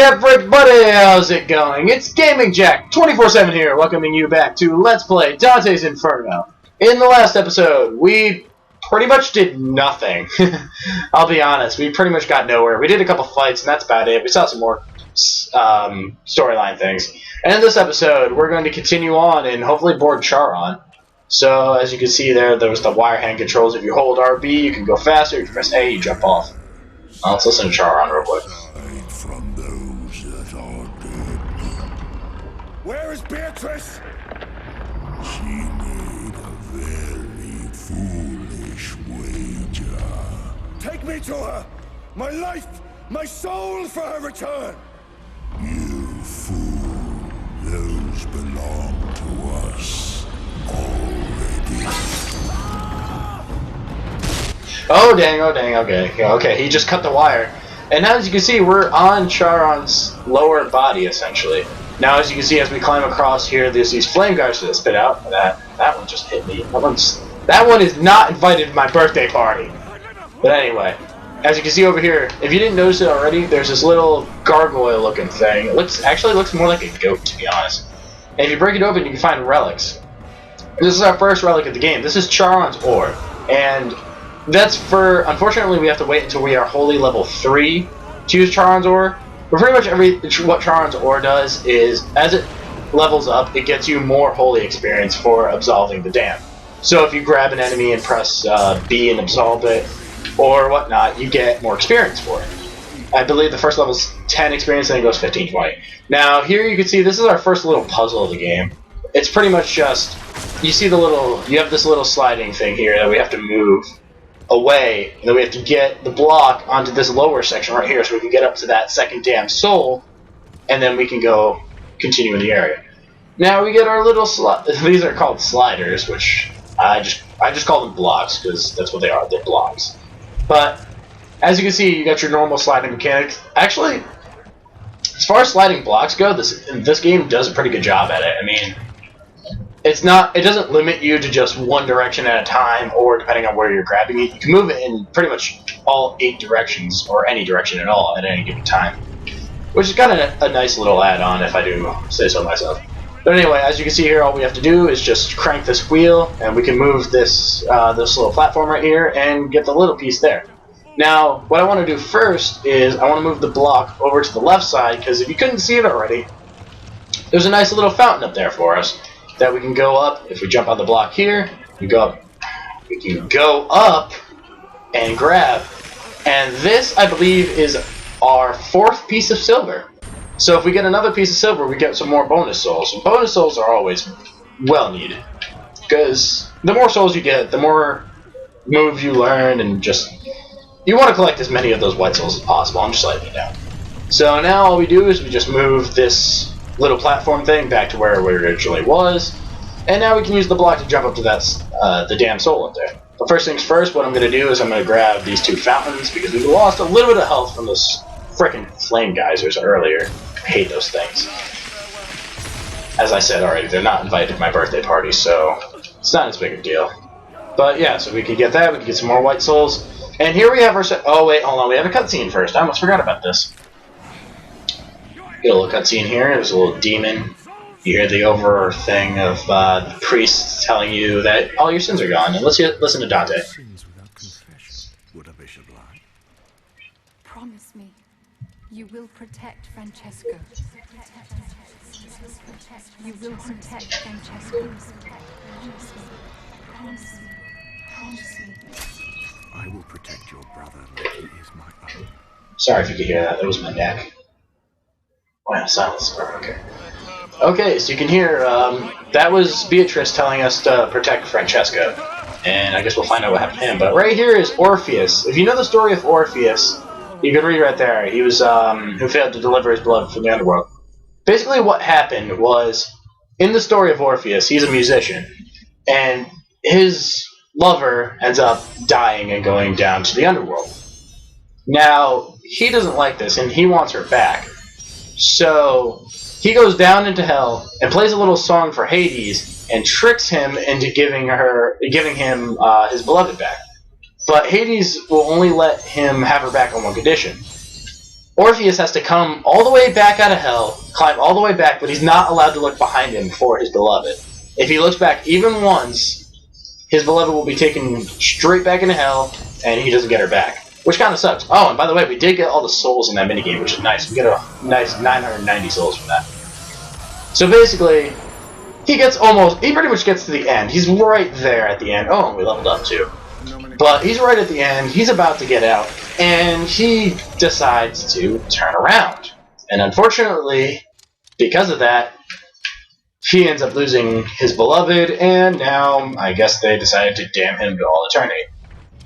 Everybody, how's it going? It's Gaming Jack 24/7 here, welcoming you back to Let's Play Dante's Inferno. In the last episode, we pretty much did nothing. I'll be honest, we pretty much got nowhere. We did a couple fights, and that's about it. We saw some more storyline things. And in this episode, we're going to continue on and hopefully board Charon. So, as you can see there was the wire hand controls. If you hold RB, you can go faster. If you press A, you jump off. Let's listen to Charon real quick. From those that are dead. Where is Beatrice? She made a very foolish wager. Take me to her! My life, my soul for her return! You fool. Those belong to us already. Oh dang, okay, he just cut the wire. And now, as you can see, we're on Charon's lower body, essentially. Now, as you can see, as we climb across here, there's these flame guards that spit out. That one just hit me. That one is not invited to my birthday party. But anyway, as you can see over here, if you didn't notice it already, there's this little gargoyle-looking thing. It actually looks more like a goat, to be honest. And if you break it open, you can find relics. This is our first relic of the game. This is Charon's ore, and that's for, unfortunately, we have to wait until we are holy level 3 to use Charon's ore. But pretty much what Charon's ore does is, as it levels up, it gets you more holy experience for absolving the dam. So if you grab an enemy and press B and absolve it, or whatnot, you get more experience for it. I believe the first level is 10 experience, then it goes 15, 20. Now, here you can see, this is our first little puzzle of the game. It's pretty much just, you see you have this little sliding thing here that we have to move away, and then we have to get the block onto this lower section right here so we can get up to that second damn soul, and then we can go continue in the area. Now we get our little these are called sliders, which I just call them blocks because that's what they are, they're blocks. But as you can see, you got your normal sliding mechanics. Actually, as far as sliding blocks go, this game does a pretty good job at it. I mean, it doesn't limit you to just one direction at a time, or depending on where you're grabbing it, you can move it in pretty much all 8 directions, or any direction at all at any given time. Which is kind of a nice little add-on, if I do say so myself. But anyway, as you can see here, all we have to do is just crank this wheel, and we can move this little platform right here, and get the little piece there. Now, what I want to do first is, I want to move the block over to the left side, because if you couldn't see it already, there's a nice little fountain up there for us that we can go up. If we jump on the block here, we can go up and grab. And this, I believe, is our 4th piece of silver. So if we get another piece of silver, we get some more bonus souls. And bonus souls are always well needed, because the more souls you get, the more moves you learn, and just, you want to collect as many of those white souls as possible. I'm just letting you know. So now all we do is we just move this little platform thing back to where it originally was, and now we can use the block to jump up to the damn soul up there. But first things first, what I'm going to do is I'm going to grab these 2 fountains, because we lost a little bit of health from those frickin' flame geysers earlier. I hate those things. As I said already, they're not invited to my birthday party, so it's not as big a deal. But yeah, so we can get that, we can get some more white souls, and here we have our oh wait, hold on, we have a cutscene first. I almost forgot about this. Get a little cutscene here. There's a little demon. You hear the over thing of the priest telling you that all your sins are gone. And let's listen to Dante. Sins without confess. Would a bishop lie? Promise me, you will protect Francesco. You will protect Francesco. Promise me. I will protect your brother like he is my own. Sorry if you could hear that. That was my neck. Wow, silence. Okay. Okay, so you can hear, that was Beatrice telling us to protect Francesco. And I guess we'll find out what happened to him. But right here is Orpheus. If you know the story of Orpheus, you can read right there. He was, who failed to deliver his blood from the underworld. Basically what happened was, in the story of Orpheus, he's a musician. And his lover ends up dying and going down to the underworld. Now, he doesn't like this, and he wants her back. So he goes down into hell and plays a little song for Hades and tricks him into giving him his beloved back. But Hades will only let him have her back on one condition. Orpheus has to come all the way back out of hell, climb all the way back, but he's not allowed to look behind him for his beloved. If he looks back even once, his beloved will be taken straight back into hell, and he doesn't get her back. Which kind of sucks. Oh, and by the way, we did get all the souls in that minigame, which is nice. We get a nice 990 souls from that. So basically, he pretty much gets to the end. He's right there at the end. Oh, and we leveled up too. But he's right at the end, he's about to get out, and he decides to turn around. And unfortunately, because of that, he ends up losing his beloved, and now I guess they decided to damn him to all eternity.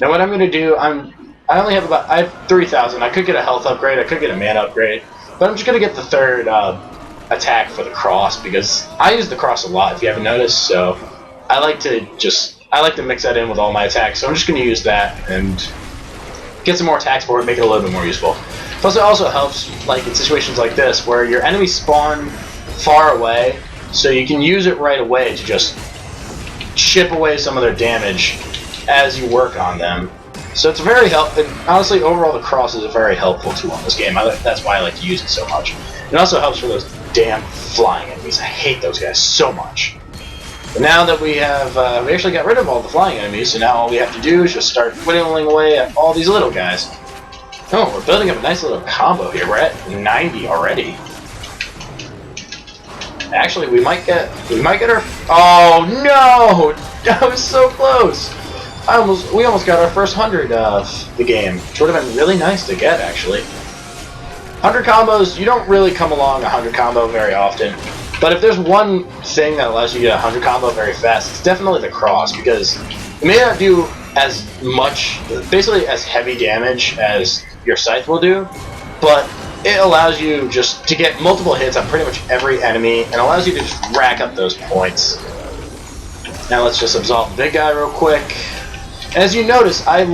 Now what I'm going to do, I have 3,000. I could get a health upgrade, I could get a mana upgrade, but I'm just going to get the third attack for the cross, because I use the cross a lot, if you haven't noticed, so I like to mix that in with all my attacks, so I'm just going to use that and get some more attacks for it, make it a little bit more useful. Plus it also helps like in situations like this, where your enemies spawn far away, so you can use it right away to just chip away some of their damage as you work on them. So it's very helpful, and honestly overall the cross is a very helpful tool in this game. That's why I like to use it so much. It also helps for those damn flying enemies. I hate those guys so much. But now that we have, we actually got rid of all the flying enemies, so now all we have to do is just start whittling away at all these little guys. Oh, we're building up a nice little combo here. We're at 90 already. Actually, we might get our. Oh no! That was so close. We almost got our first 100 of the game, which would have been really nice to get actually. 100 combos. You don't really come along 100 combo very often. But if there's one thing that allows you to get a 100 combo very fast, it's definitely the cross, because it may not do as much, basically as heavy damage as your scythe will do, but it allows you just to get multiple hits on pretty much every enemy, and allows you to just rack up those points. Now let's just absolve the big guy real quick. As you notice, I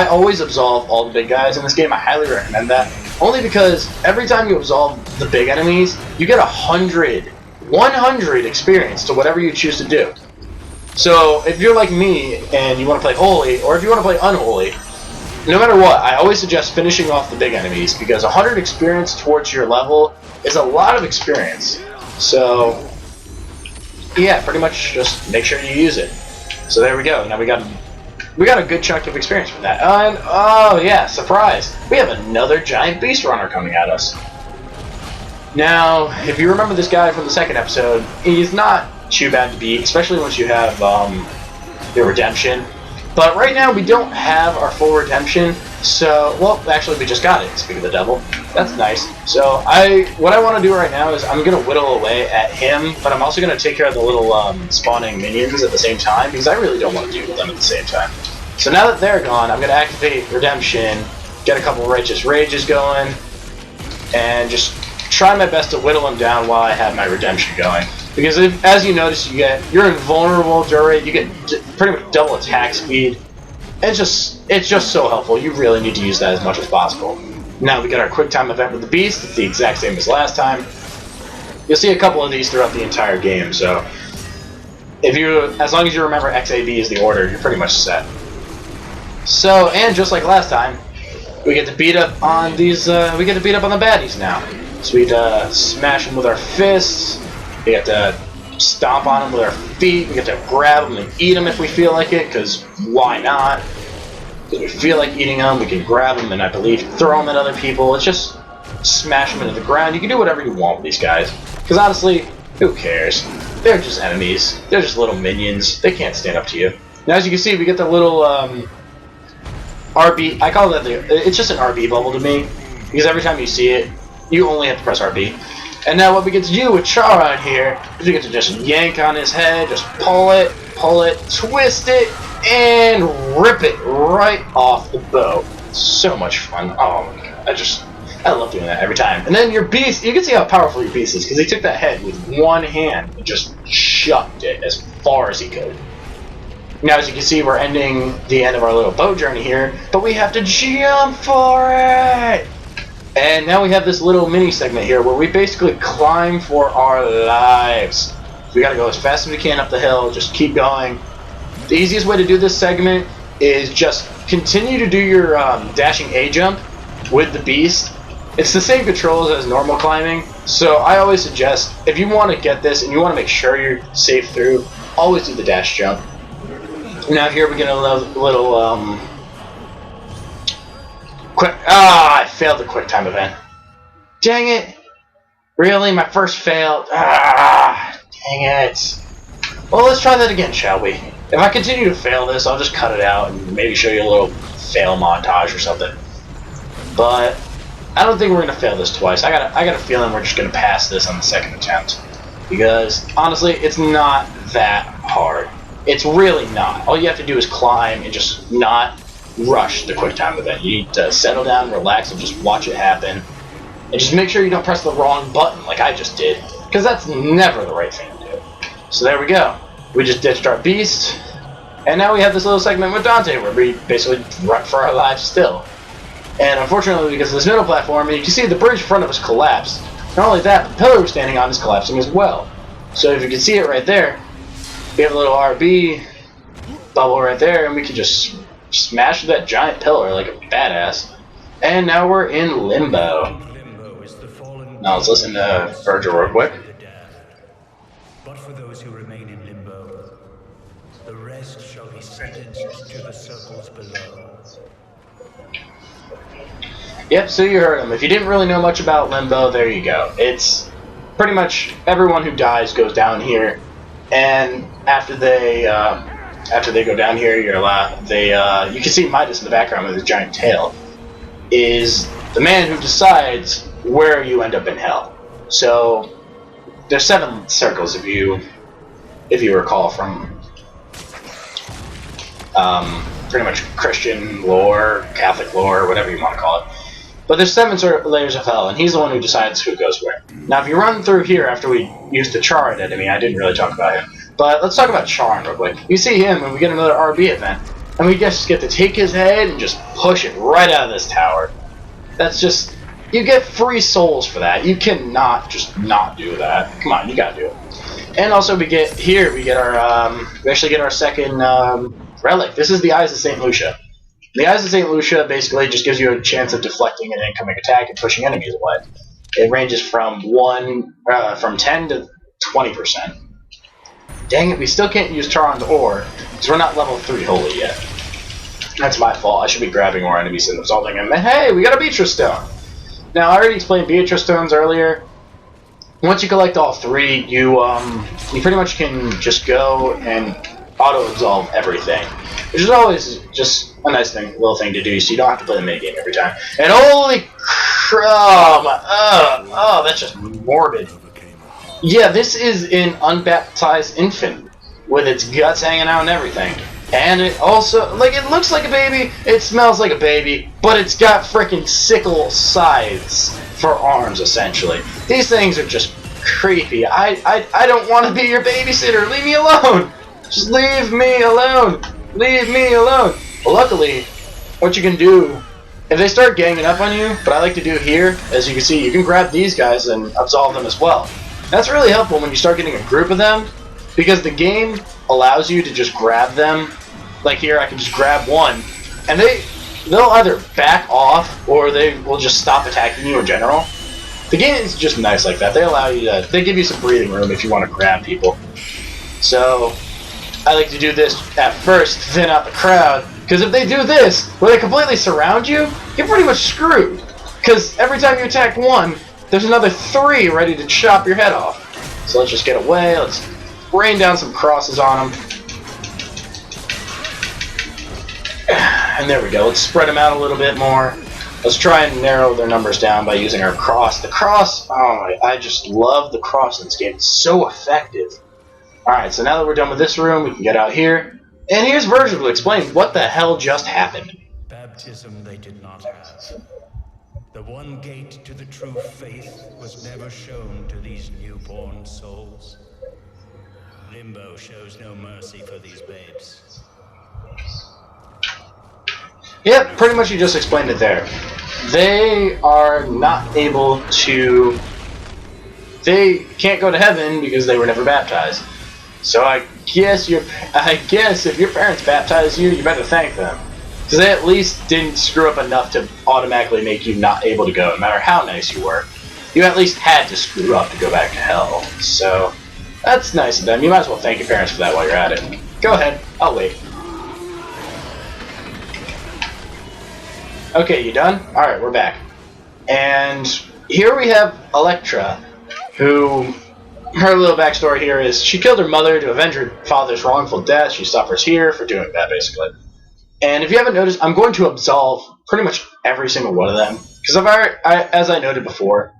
always absolve all the big guys in this game. I highly recommend that, only because every time you absolve the big enemies, you get 100 experience to whatever you choose to do. So if you're like me and you want to play holy, or if you want to play unholy, no matter what, I always suggest finishing off the big enemies, because 100 experience towards your level is a lot of experience. So yeah, pretty much just make sure you use it. So there we go. Now we got a good chunk of experience from that. And oh yeah, surprise! We have another giant beast runner coming at us. Now, if you remember this guy from the second episode, he's not too bad to beat, especially once you have your redemption. But right now we don't have our full redemption, so, well, actually we just got it, speaking of the devil. That's nice. So what I want to do right now is I'm going to whittle away at him, but I'm also going to take care of the little spawning minions at the same time, because I really don't want to deal with them at the same time. So now that they're gone, I'm going to activate redemption, get a couple righteous rages going, and just try my best to whittle them down while I have my redemption going. Because as you notice, you're invulnerable during, you get pretty much double attack speed. It's just so helpful. You really need to use that as much as possible. Now we got our quick time event with the beast. It's the exact same as last time. You'll see a couple of these throughout the entire game. So as long as you remember XAB is the order, you're pretty much set. So, and just like last time, we get to beat up on these. We get to beat up on the baddies now. So we smash them with our fists. We get to stomp on them with our feet. We get to grab them and eat them if we feel like it, because why not? If we feel like eating them, we can grab them and I believe throw them at other people. It's just smash them into the ground. You can do whatever you want with these guys, because honestly, who cares? They're just enemies. They're just little minions. They can't stand up to you. Now, as you can see, we get the little RB. I call that it's just an RB bubble to me, because every time you see it, you only have to press RB. And now what we get to do with Charon here is we get to just yank on his head, just pull it, twist it, and rip it right off the bow. So much fun. Oh my god, I love doing that every time. And then your beast, you can see how powerful your beast is, because he took that head with one hand and just shoved it as far as he could. Now, as you can see, we're ending the end of our little boat journey here, but we have to jump for it! And now we have this little mini segment here where we basically climb for our lives. We gotta go as fast as we can up the hill, just keep going. The easiest way to do this segment is just continue to do your dashing A jump with the beast, It's the same controls as normal climbing, so I always suggest, if you want to get this and you want to make sure you're safe through, always do the dash jump. Now here we get a little, quick, I failed the quick time event. Dang it! Really? My first fail? Dang it. Well, let's try that again, shall we? If I continue to fail this, I'll just cut it out and maybe show you a little fail montage or something. But I don't think we're gonna fail this twice. I got a feeling we're just gonna pass this on the second attempt, because honestly, it's not that hard. It's really not. All you have to do is climb and just not rush the quick time event. You need to settle down, relax, and just watch it happen. And just make sure you don't press the wrong button like I just did, because that's never the right thing to do. So there we go. We just ditched our beast, and now we have this little segment with Dante where we basically run for our lives still. And unfortunately, because of this middle platform, you can see the bridge in front of us collapsed. Not only that, but the pillar we're standing on is collapsing as well. So if you can see it right there, we have a little RB bubble right there, and we can just smash that giant pillar like a badass. And now we're in Limbo. Now let's listen to Virgil real quick. But for those who remain in limbo, the rest shall be sentenced to the circles below. Yep, so you heard him. If you didn't really know much about Limbo, there you go. It's pretty much everyone who dies goes down here, and after they go down here, you're allowed. You can see Midas in the background with his giant tail. Is the man who decides where you end up in hell. So there's 7 circles if you recall from pretty much Christian lore, Catholic lore, whatever you want to call it. But there's 7 layers of hell, and he's the one who decides who goes where. Now if you run through here after we used the Charred enemy, I didn't really talk about him, but let's talk about Charn real quick. You see him and we get another RB event, and we just get to take his head and just push it right out of this tower. That's just, you get free souls for that. You cannot just not do that. Come on, you gotta do it. And also we actually get our second relic. This is the Eyes of St. Lucia. The Eyes of St. Lucia basically just gives you a chance of deflecting an incoming attack and pushing enemies away. It ranges from 10 to 20%. Dang it, we still can't use Charon's Ore, because we're not level 3 holy yet. That's my fault. I should be grabbing more enemies and assaulting them. And hey, we got a Beatrice Stone! Now, I already explained Beatrice Stones earlier. Once you collect all 3, you pretty much can just go and auto-absolve everything. Which is always just a nice little thing to do, so you don't have to play the minigame every time. And holy crap! Oh, that's just morbid. Yeah, this is an unbaptized infant, with its guts hanging out and everything. And it also, it looks like a baby, it smells like a baby, but it's got frickin' sickle scythes for arms, essentially. These things are just creepy. I don't want to be your babysitter. Leave me alone. Just leave me alone. Leave me alone. Well, luckily, what you can do, if they start ganging up on you, what I like to do here, as you can see, you can grab these guys and absolve them as well. That's really helpful when you start getting a group of them, because the game allows you to just grab them. Like here, I can just grab one, and they'll either back off or they will just stop attacking you in general. The game is just nice like that. They give you some breathing room if you want to grab people. So I like to do this at first, thin out the crowd, because if they do this, where they completely surround you, you're pretty much screwed. Because every time you attack one, there's another 3 ready to chop your head off. So let's just get away. Let's rain down some crosses on them. And there we go. Let's spread them out a little bit more. Let's try and narrow their numbers down by using our cross. The cross, oh, I just love the cross in this game. It's so effective. Alright, so now that we're done with this room, we can get out here. And here's Virgil to explain what the hell just happened. Baptism they did not have. The one gate to the true faith was never shown to these newborn souls. Limbo shows no mercy for these babes. Yep, pretty much you just explained it there. They are not able to... They can't go to heaven because they were never baptized. So I guess if your parents baptized you, you better thank them. Because they at least didn't screw up enough to automatically make you not able to go, no matter how nice you were. You at least had to screw up to go back to hell. So, that's nice of them. You might as well thank your parents for that while you're at it. Go ahead, I'll wait. Okay, you done? Alright, we're back. And here we have Electra, who, her little backstory here is she killed her mother to avenge her father's wrongful death. She suffers here for doing that, basically. And if you haven't noticed, I'm going to absolve pretty much every single one of them. Because as I noted before,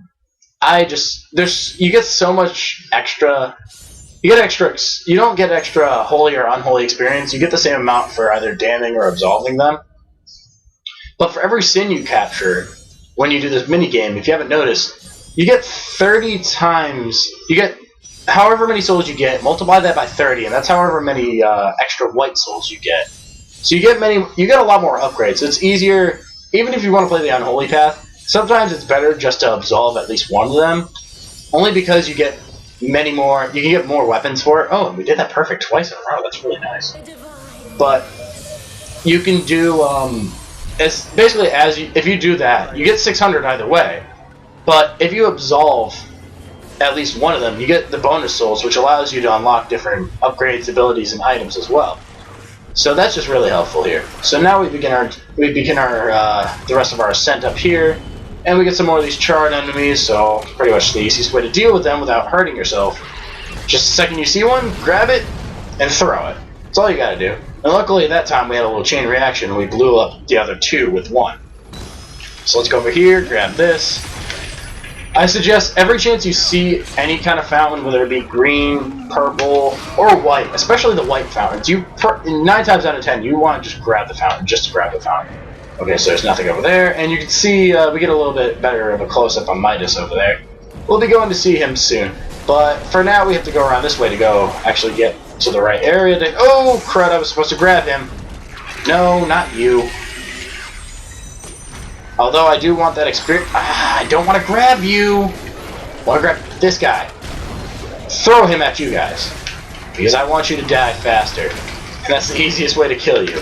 you get so much extra, you don't get extra holy or unholy experience, you get the same amount for either damning or absolving them. But for every sin you capture, when you do this minigame, if you haven't noticed, you get 30 times, you get however many souls you get, multiply that by 30, and that's however many extra white souls you get. So you get a lot more upgrades. So it's easier, even if you want to play the unholy path, sometimes it's better just to absolve at least one of them, only because you get many more, you can get more weapons for it. Oh, and we did that perfect twice in a row, that's really nice. But you can do, it's basically if you do that, you get 600 either way. But if you absolve at least one of them, you get the bonus souls, which allows you to unlock different upgrades, abilities, and items as well. So that's just really helpful here. So now we begin our the rest of our ascent up here, and we get some more of these charred enemies. So pretty much the easiest way to deal with them without hurting yourself. Just the second you see one, grab it and throw it. That's all you gotta do. And luckily that time we had a little chain reaction and we blew up the other two with one. So let's go over here, grab this. I suggest every chance you see any kind of fountain, whether it be green, purple, or white, especially the white fountains, 9 times out of 10 you want to just grab the fountain, just to grab the fountain. Okay, so there's nothing over there, and you can see we get a little bit better of a close-up on Midas over there. We'll be going to see him soon, but for now we have to go around this way to go actually get to the right area. Oh crud, I was supposed to grab him. No, not you. Although I do want that experience. I don't want to grab you. I want to grab this guy. Throw him at you guys. Because I want you to die faster. And that's the easiest way to kill you.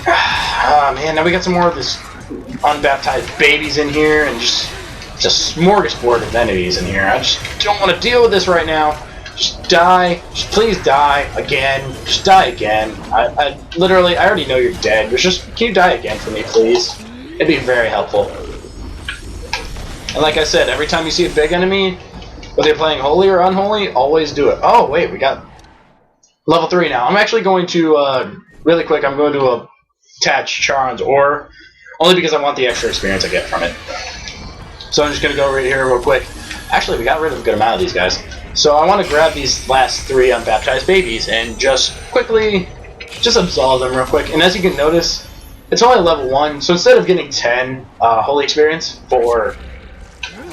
Ah, man, now we got some more of this unbaptized babies in here. And just a smorgasbord of enemies in here. I just don't want to deal with this right now. Just die. Just please die again. Just die again. I literally, I already know you're dead. But just, can you die again for me, please? It'd be very helpful. And like I said, every time you see a big enemy, whether you're playing holy or unholy, always do it. Oh, wait, we got level 3 now. I'm actually going to, really quick, I'm going to attach Charon's ore, only because I want the extra experience I get from it. So I'm just going to go right here real quick. Actually, we got rid of a good amount of these guys. So I want to grab these last 3 unbaptized babies and just quickly absolve them real quick. And as you can notice, it's only level 1, so instead of getting 10 holy experience for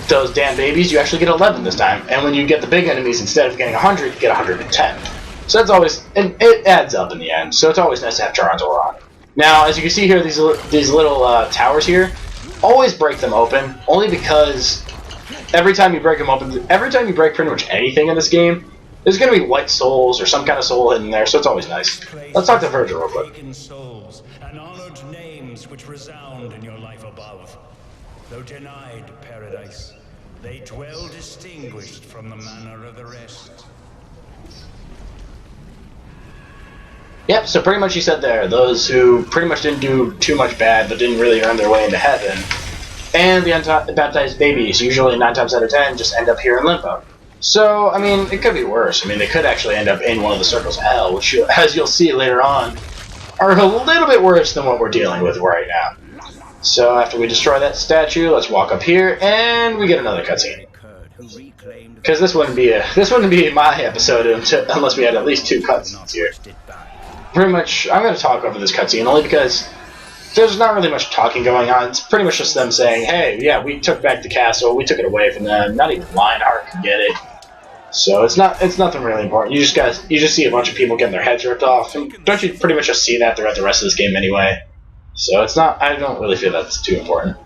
those damn babies, you actually get 11 this time. And when you get the big enemies, instead of getting 100, you get 110. So that's always, and it adds up in the end. So it's always nice to have Charon's ore on. Now, as you can see here, these little towers here, always break them open, only because every time you break them open, every time you break pretty much anything in this game, there's going to be white souls or some kind of soul hidden there, so it's always nice. Let's talk to Virgil real quick. Souls and honored names which resound in your life above. Though denied paradise, they dwell distinguished from the manner of the rest. Yep, so pretty much he said there, those who pretty much didn't do too much bad, but didn't really earn their way into heaven. And the unbaptized babies, usually 9 times out of 10, just end up here in Limbo. So, I mean, it could be worse. I mean, they could actually end up in one of the circles of hell, which, as you'll see later on, are a little bit worse than what we're dealing with right now. So, after we destroy that statue, let's walk up here, and we get another cutscene. Because this wouldn't be my episode unless we had at least 2 cutscenes here. Pretty much, I'm going to talk over this cutscene only because there's not really much talking going on. It's pretty much just them saying, hey, yeah, we took back the castle, we took it away from them. Not even Lionheart can get it. So it's nothing really important. You just see a bunch of people getting their heads ripped off, and don't you pretty much just see that throughout the rest of this game anyway? So it's not. I don't really feel that's too important.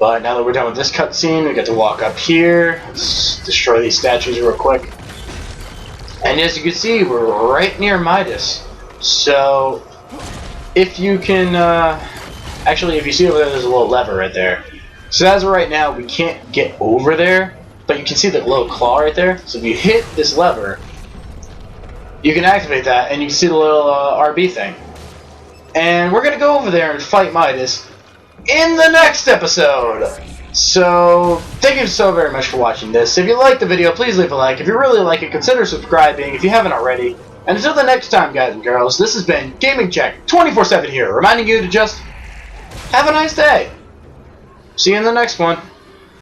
But now that we're done with this cutscene, we get to walk up here. Let's destroy these statues real quick. And as you can see, we're right near Midas. So if you can, actually, if you see over there, there's a little lever right there. So as of right now, we can't get over there, but you can see the little claw right there. So if you hit this lever, you can activate that, and you can see the little RB thing. And we're going to go over there and fight Midas in the next episode. So, thank you so very much for watching this. If you liked the video, please leave a like. If you really like it, consider subscribing if you haven't already. And until the next time, guys and girls, this has been Gaming Check 24/7 here, reminding you to just have a nice day. See you in the next one.